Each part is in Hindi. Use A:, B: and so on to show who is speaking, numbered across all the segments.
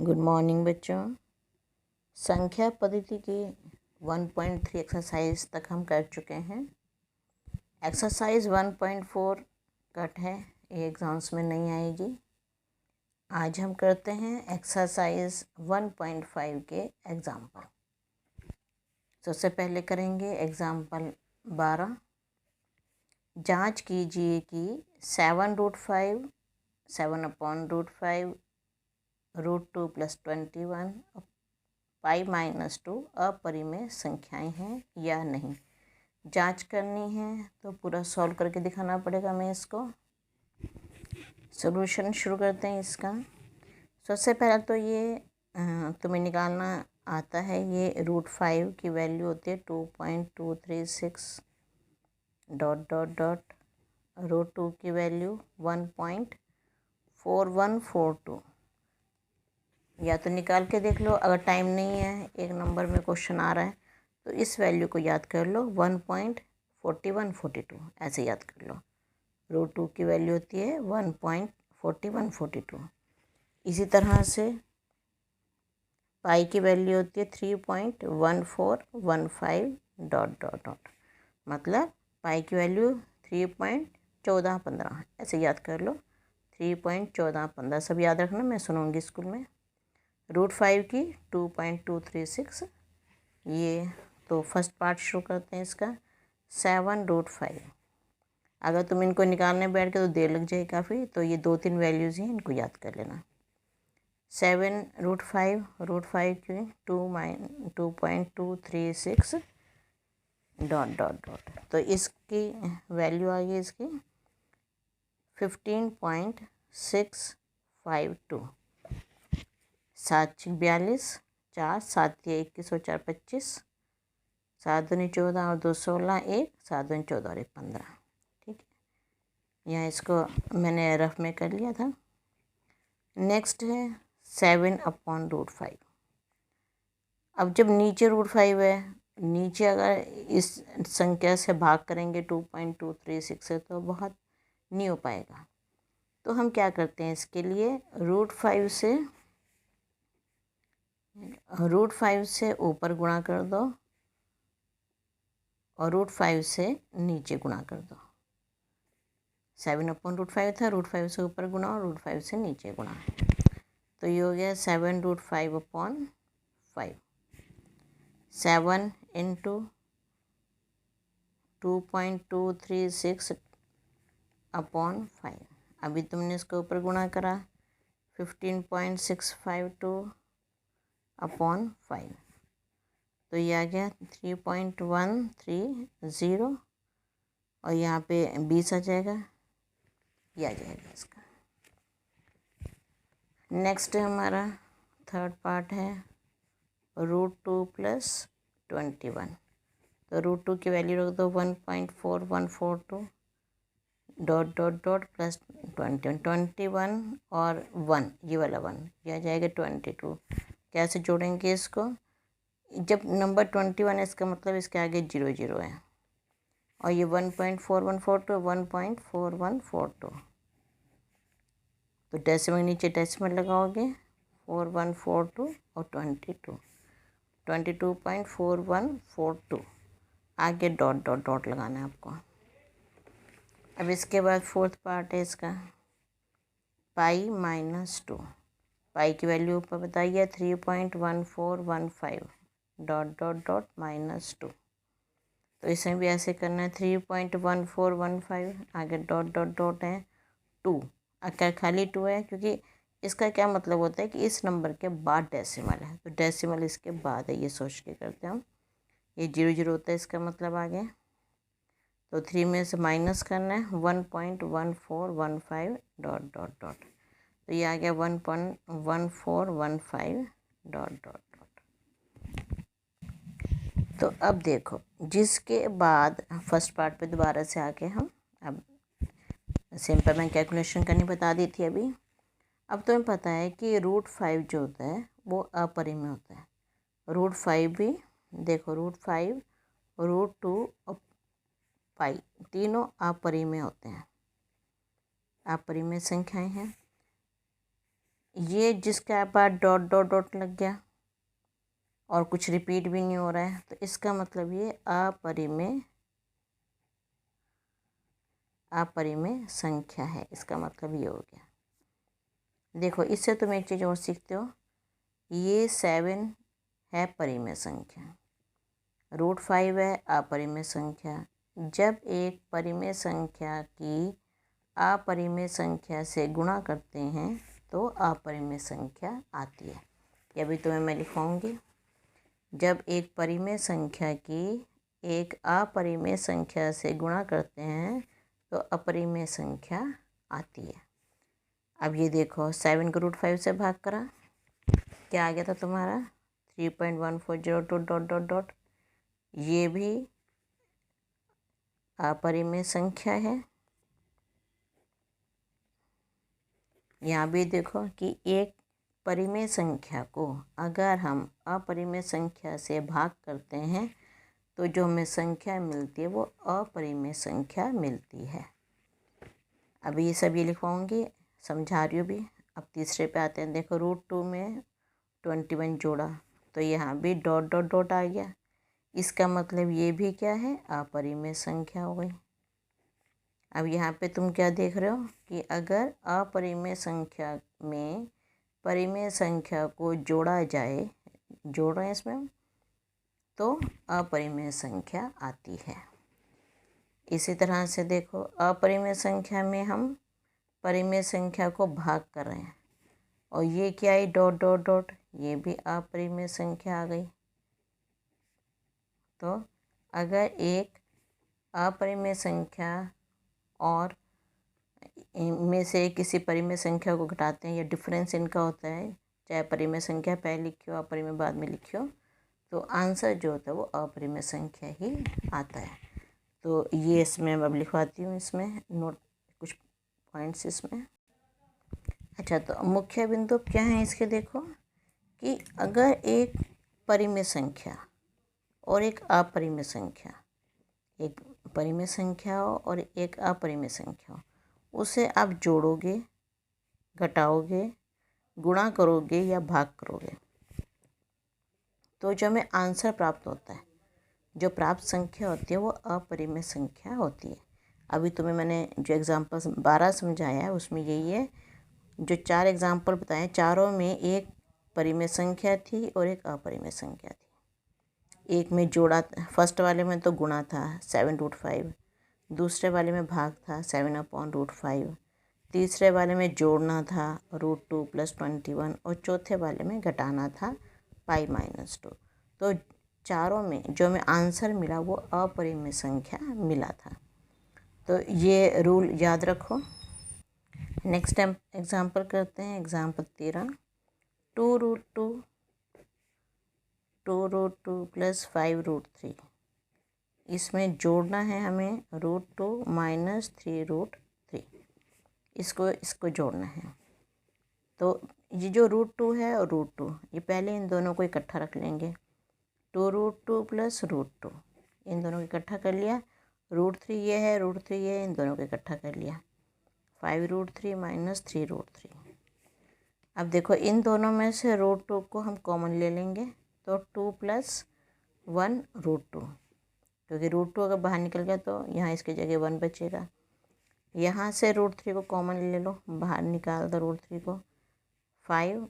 A: गुड मॉर्निंग बच्चों। संख्या पद्धति की 1.3 एक्सरसाइज तक हम कर चुके हैं। एक्सरसाइज 1.4 कट है, ये एग्ज़ाम्स में नहीं आएगी। आज हम करते हैं एक्सरसाइज 1.5 के एग्ज़ाम्पल। सबसे पहले करेंगे एग्ज़ाम्पल 12। जांच कीजिए कि 7√5 7/√5 √2 + 21 π-2 अपरिमेय संख्याएं हैं या नहीं। जांच करनी है तो पूरा सॉल्व करके दिखाना पड़ेगा हमें इसको। सॉल्यूशन शुरू करते हैं इसका। सबसे पहले तो ये तुम्हें निकालना आता है, ये √5 की वैल्यू होती है 2.236 ... √2 की वैल्यू 1.4142। या तो निकाल के देख लो, अगर टाइम नहीं है, एक नंबर में क्वेश्चन आ रहा है तो इस वैल्यू को याद कर लो 1.4142, ऐसे याद कर लो। √2 की वैल्यू होती है 1.4142। इसी तरह से पाई की वैल्यू होती है 3.1415 ... मतलब पाई की वैल्यू 3.1415, ऐसे याद कर लो। 3.1415 सब याद रखना, मैं सुनूंगी स्कूल में। √5 की 2.236, ये तो फर्स्ट पार्ट शुरू करते हैं इसका। 7√5, अगर तुम इनको निकालने बैठ के तो देर लग जाए काफ़ी, तो ये 2-3 वैल्यूज़ हैं, इनको याद कर लेना। 7√5 √5 की 2.236 ... तो इसकी वैल्यू आ गई इसकी 15.652। 7×42, 4, 7×21 और 4 25, 7×2 14 और 2 16, 1, 7×2 14 और 1 15। ठीक है, यहाँ इसको मैंने रफ में कर लिया था। नेक्स्ट है 7/√5। अब जब नीचे √5 है, नीचे अगर इस संख्या से भाग करेंगे 2.236 से तो बहुत नहीं हो पाएगा। तो हम क्या करते हैं, इसके लिए √5 से ऊपर गुणा कर दो और √5 से नीचे गुणा कर दो। 7/√5 था, √5 से ऊपर गुणा और √5 से नीचे गुणा, तो ये हो गया 7√5/5। 7 × 2.236/5। अभी तुमने इसके ऊपर गुणा करा 15.652/5, तो ये आ गया 3.130 और यहाँ पे 20 आ जाएगा, ये आ जाएगा इसका। नेक्स्ट हमारा थर्ड पार्ट है √2 + 21। तो √2 की वैल्यू रख दो 1.4142 ... +21 और 1, ये वाला 1, ये आ जाएगा 22। कैसे जोड़ेंगे इसको, जब नंबर 21 है इसका मतलब इसके आगे 0 0 है, और ये 1.4142 1.4142, तो डेसिमल नीचे डेसिमल लगाओगे 4142 और 22, 22.4142, आगे डॉट लगाना है आपको। अब इसके बाद फोर्थ पार्ट है इसका π-2। पाई की वैल्यू ऊपर बताइए 3.1415 ... -2, तो इसमें भी ऐसे करना है 3.1415, आगे डॉट है 2, अगर खाली 2 है क्योंकि इसका क्या मतलब होता है कि इस नंबर के बाद डेसिमल है, तो डेसिमल इसके बाद है, ये सोच के करते हैं हम। ये 0 0 होता है, इसका मतलब आगे तो 3 में से माइनस करना है 1.1415 ... तो ये आ गया 1.1415 ... तो अब देखो, जिसके बाद फर्स्ट पार्ट पे दोबारा से आके हम अब सिंपल मैं कैलकुलेशन करनी बता दी थी अभी। अब तुम्हें पता है कि √5 जो होता है वो अपरिमेय होता है। √5 भी देखो, √5, √2 और पाई तीनों अपरिमेय होते हैं, अपरिमेय संख्याएं हैं। ये जिसके बाद डॉट डॉट डॉट लग गया और कुछ रिपीट भी नहीं हो रहा है, तो इसका मतलब ये अपरिमेय संख्या है। इसका मतलब ये हो गया। देखो, इससे तुम एक चीज़ और सीखते हो, ये 7 है परिमेय संख्या, √5 है अपरिमेय संख्या। जब एक परिमेय संख्या की अपरिमेय संख्या से गुणा करते हैं तो अपरिमेय संख्या आती है। ये भी तुम्हें मैं लिखवाऊंगी। जब एक परिमेय संख्या की एक अपरिमेय संख्या से गुणा करते हैं तो अपरिमेय संख्या आती है। अब ये देखो, 7 को √5 से भाग करा, क्या आ गया था तुम्हारा 3.1402 डॉट डॉट डॉट। ये भी अपरिमेय संख्या है। यहाँ भी देखो कि एक परिमेय संख्या को अगर हम अपरिमेय संख्या से भाग करते हैं तो जो हमें संख्या मिलती है वो अपरिमेय संख्या मिलती है। अभी ये सब ये लिखवाऊंगी, समझा रही हूँ भी। अब तीसरे पे आते हैं। देखो, √2 में 21 जोड़ा तो यहाँ भी डॉट डॉट डॉट आ गया। इसका मतलब ये भी क्या है, अपरिमेय संख्या हो गई। अब यहाँ पे तुम क्या देख रहे हो कि अगर अपरिमेय संख्या में परिमेय संख्या को जोड़ा जाए, जोड़ रहे हैं इसमें, तो अपरिमेय संख्या आती है। इसी तरह से देखो, अपरिमेय संख्या में हम परिमेय संख्या को भाग कर रहे हैं और ये क्या है, डॉट डॉट डॉट, ये भी अपरिमेय संख्या आ गई। तो अगर एक अपरिमेय संख्या और इनमें से किसी परिमेय संख्या को घटाते हैं या डिफरेंस इनका होता है, चाहे परिमेय संख्या पहले लिखियो अपरिमेय बाद में लिखियो, तो आंसर जो होता है वो अपरिमेय संख्या ही आता है। तो ये इसमें अब लिखवाती हूँ, इसमें नोट कुछ पॉइंट्स इसमें। अच्छा, तो मुख्य बिंदु क्या है इसके, देखो कि अगर एक परिमेय संख्या और एक अपरिमेय संख्या, एक परिमेय संख्या हो और एक अपरिमेय संख्या हो, उसे आप जोड़ोगे, घटाओगे, गुणा करोगे या भाग करोगे तो जो हमें आंसर प्राप्त होता है, जो प्राप्त संख्या होती है वो अपरिमेय संख्या होती है। अभी तुम्हें मैंने जो एग्जाम्पल 12 समझाया है उसमें यही है। जो 4 एग्जाम्पल बताए, चारों में एक परिमेय संख्या थी और एक अपरिमेय संख्या थी। एक में जोड़ा, फर्स्ट वाले में तो गुणा था 7√5, दूसरे वाले में भाग था 7/√5, तीसरे वाले में जोड़ना था √2 + 21 और चौथे वाले में घटाना था π-2। तो चारों में जो हमें आंसर मिला वो अपरिमेय संख्या मिला था। तो ये रूल याद रखो। नेक्स्ट टाइम एग्जाम्पल करते हैं। एग्जाम्पल 13, 2√2 + 5√3। इसमें जोड़ना है हमें √2 - 3√3, इसको जोड़ना है। तो ये जो √2 है और √2, ये पहले इन दोनों को इकट्ठा रख लेंगे। 2√2 + √2, इन दोनों को इकट्ठा कर लिया। √3 ये है, √3 ये है, इन दोनों को इकट्ठा कर लिया। 5√3 - 3√3। अब देखो, इन दोनों में से √2 को हम कॉमन ले लेंगे तो 2 + 1 √2, क्योंकि √2 अगर बाहर निकल गया तो यहाँ इसकी जगह 1 बचेगा। यहाँ से √3 को कॉमन ले लो, बाहर निकाल दो √3 को। 5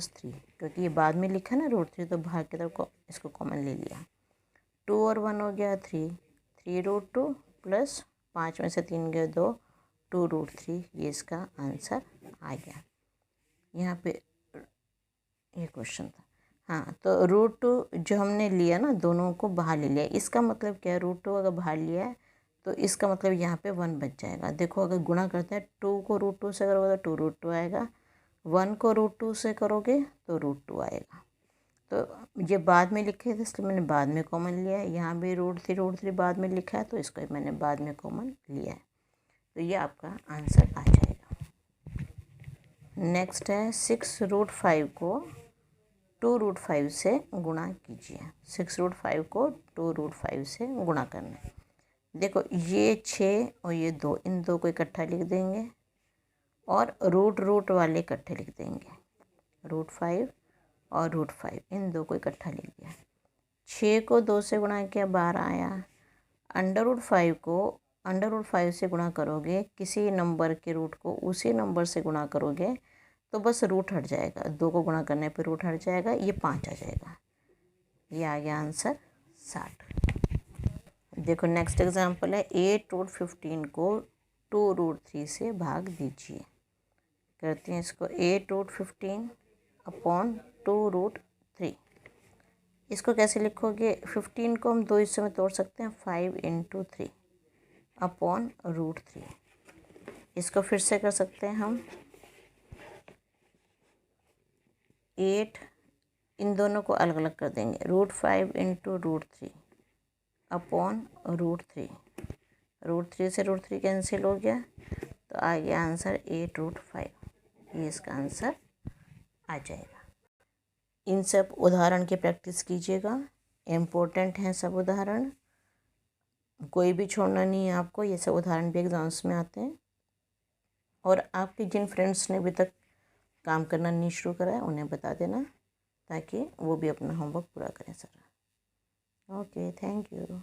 A: - 3, क्योंकि ये बाद में लिखा ना √3, तो बाहर की तरफ इसको कॉमन ले लिया। 2 और 1 हो गया 3, 3√2 + 5 में से 3 गए 2, 2√3। ये इसका आंसर आ गया। यहाँ पे ये क्वेश्चन था। हाँ, तो √2 जो हमने लिया ना, दोनों को बाहर ले लिया। इसका मतलब क्या है, √2 अगर बाहर लिया है तो इसका मतलब यहाँ पे 1 बच जाएगा। देखो, अगर गुणा करते हैं 2 को √2 से करोगे तो 2√2 आएगा, 1 को √2 से करोगे तो √2 आएगा। तो ये बाद में लिखे थे इसलिए मैंने बाद में कॉमन लिया है। यहाँ भी √3 बाद में लिखा है तो इसको मैंने बाद में कॉमन लिया है। तो ये आपका आंसर आ जाएगा। नेक्स्ट है 6√5 को 2√5 से गुणा कीजिए। 6√5 को 2√5 से गुणा करना है। देखो, ये 6 और ये 2, इन दो को इकट्ठा लिख देंगे और रूट वाले इकट्ठे लिख देंगे। √5 और √5 इन दो को इकट्ठा लिख दिया। 6 को 2 से गुणा किया 12 आया। √5 को √5 से गुणा करोगे, किसी नंबर के रूट को उसी नंबर से गुणा करोगे तो बस रूट हट जाएगा, 2 को गुणा करने पे रूट हट जाएगा, ये 5 आ जाएगा। ये आ गया आंसर 60। देखो नेक्स्ट एग्जांपल है 8√15 को 2√3 से भाग दीजिए। करते हैं इसको 8√15 अपॉन 2√3। इसको कैसे लिखोगे, 15 को हम 2 हिस्सों में तोड़ सकते हैं, 5 × 3 अपॉन √3। इसको फिर से कर सकते हैं हम 8, इन दोनों को अलग अलग कर देंगे, √5 × √3 अपॉन √3। √3 से √3 कैंसिल हो गया तो आ गया आंसर 8√5। ये इसका आंसर आ जाएगा। इन सब उदाहरण की प्रैक्टिस कीजिएगा, इम्पोर्टेंट हैं सब उदाहरण, कोई भी छोड़ना नहीं है आपको। ये सब उदाहरण भी एग्जाम्स में आते हैं। और आपके जिन फ्रेंड्स ने अभी तक काम करना नहीं शुरू करा है उन्हें बता देना, ताकि वो भी अपना होमवर्क पूरा करें सर। Okay, thank you.